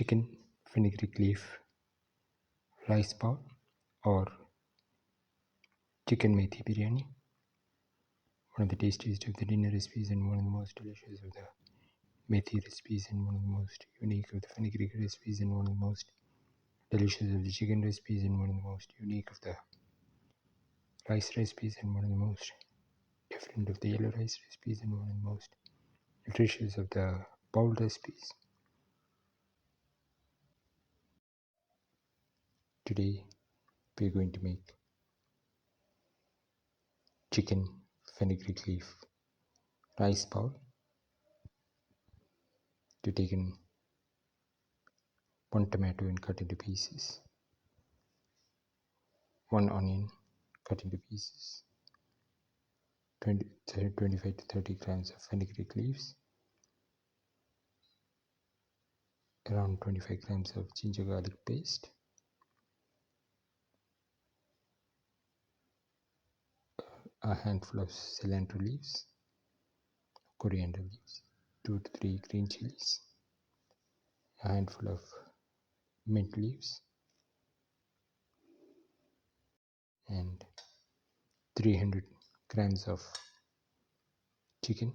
chicken fenugreek leaf rice bowl or chicken methi biryani, one of the tastiest of the dinner recipes and one of the most delicious of the methi recipes and one of the most unique of the fenugreek recipes and one of the most delicious of the chicken recipes and one of the most unique of the rice recipes and one of the most different of the yellow rice recipes and one of the most nutritious of the bowl recipes. Today we are going to make chicken fenugreek leaf rice bowl. To take in 1 tomato and cut into pieces, 1 onion cut into pieces, 25 to 30 grams of fenugreek leaves, around 25 grams of ginger garlic paste, a handful of cilantro leaves, coriander leaves, 2 to 3 green chilies, a handful of mint leaves, and 300 grams of chicken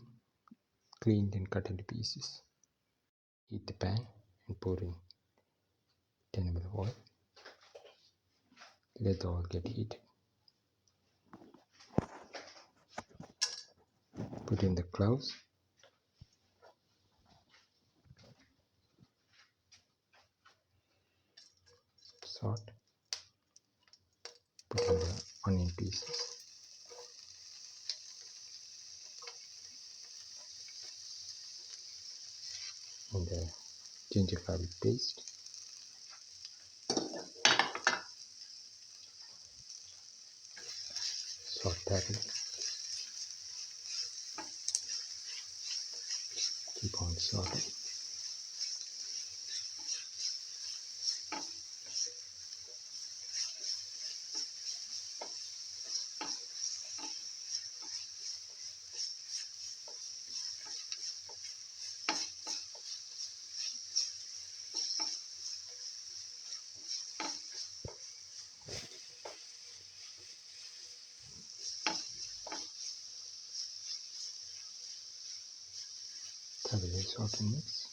cleaned and cut into pieces. Heat the pan and pour in 10 ml of oil. Let the oil get heated. Put in the cloves, salt, put in the onion pieces, and the ginger garlic paste, salt that in, keep on sauteing. Thoroughly saute and mix.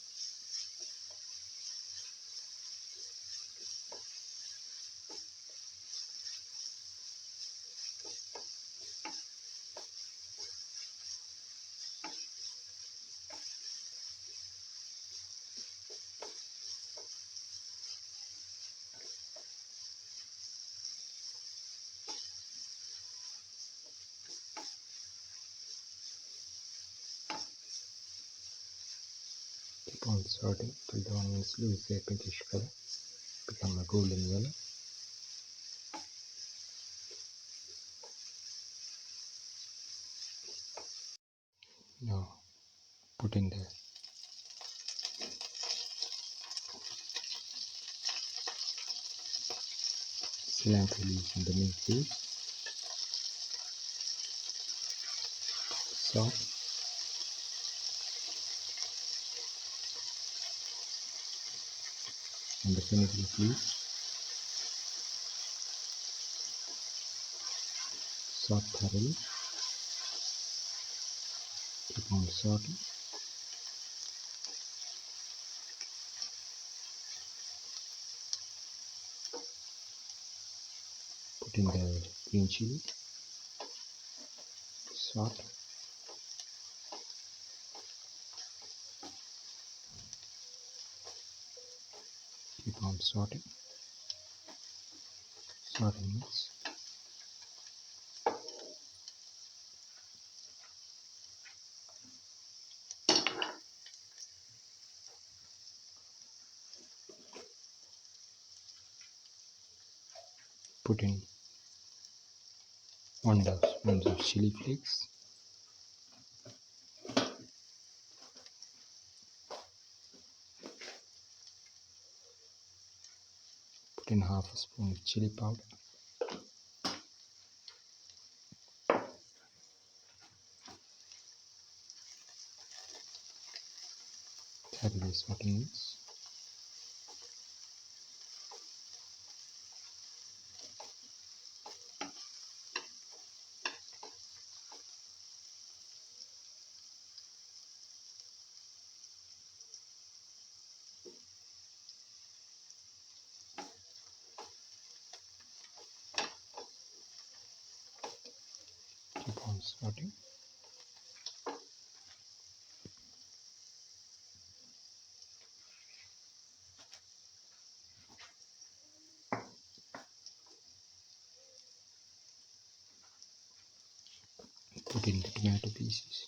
Keep on sauteing till the onions lose their pinkish color, become a golden yellow. Now put in the cilantro leaves and the mint leaves, salt, and the fenugreek leaves. Saute thoroughly. Keep on sauteing. Put in the green chili, salt, keep on sauteing, saute and mix. Put in 1 tablespoon of chili flakes, put in half a spoon of chili powder, thoroughly saute and mix. Sorting. Put in the tomato pieces.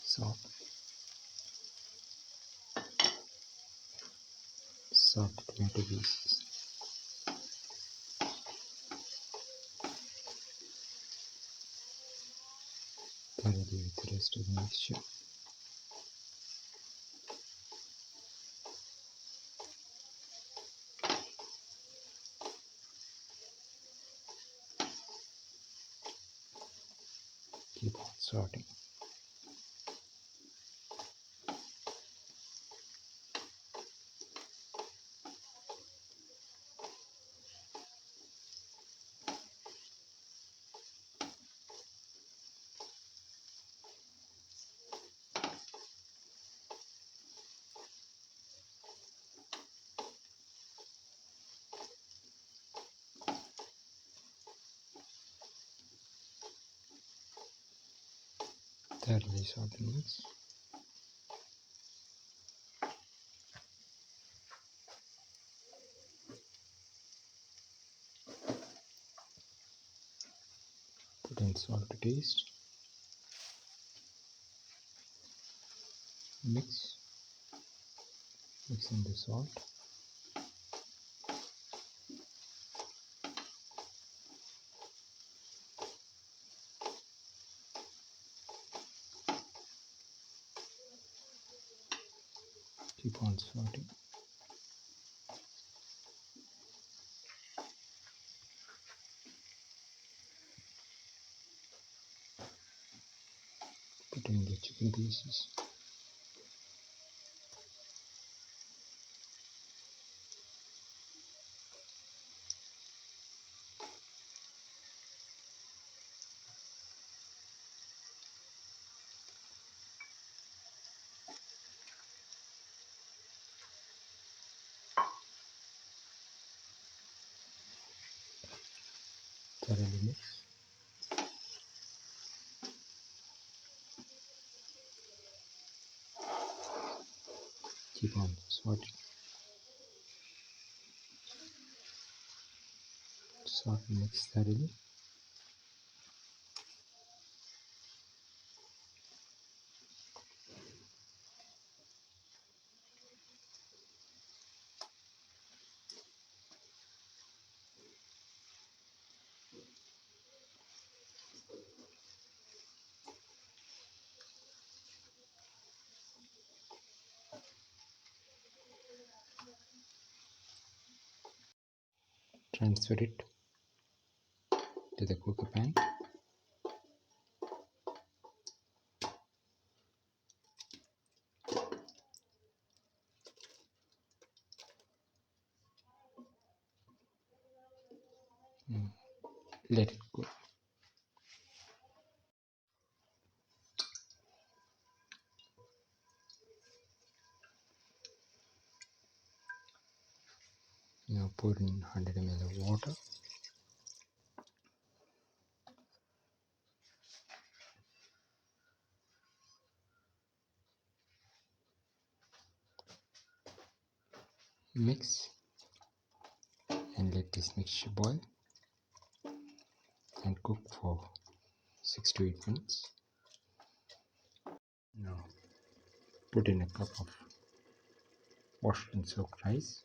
Salt. Salt the tomato pieces. Thoroughly with the rest of the mixture. Keep on sorting. Thoroughly salt and mix. Put in salt to taste. Mix. Mix in the salt. Keep on sorting. Put in the chicken pieces. Thoroughly mix. Keep on sorting. Salt and mix thoroughly. Transfer it to the cooker pan. Let it go. Now pour in 100 ml of water. Mix and let this mixture boil and cook for 6 to 8 minutes. Now put in a cup of washed and soaked rice.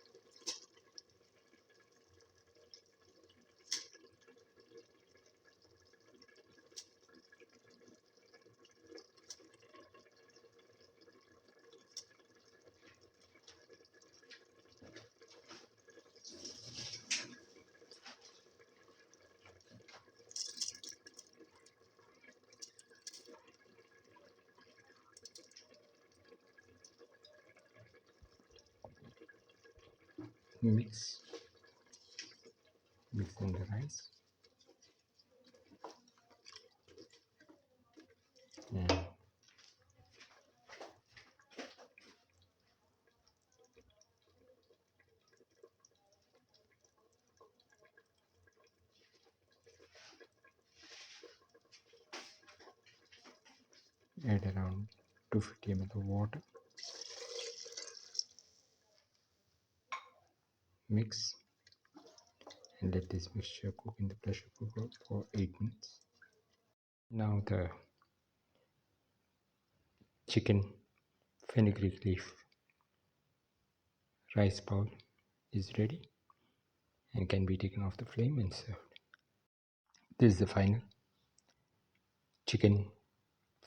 Mix in the rice. Add around 250 ml of water. Mix and let this mixture cook in the pressure cooker for 8 minutes. Now the chicken fenugreek leaf rice bowl is ready and can be taken off the flame and served. This is the final chicken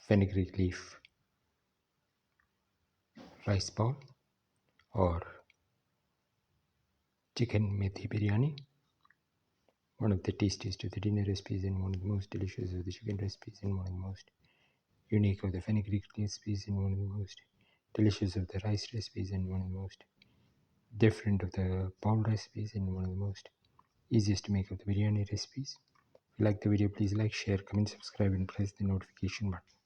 fenugreek leaf rice bowl or chicken methi biryani, one of the tastiest of the dinner recipes and one of the most delicious of the chicken recipes and one of the most unique of the fenugreek recipes and one of the most delicious of the rice recipes and one of the most different of the bowl recipes and one of the most easiest to make of the biryani recipes. If you like the video, please like, share, comment, subscribe and press the notification button.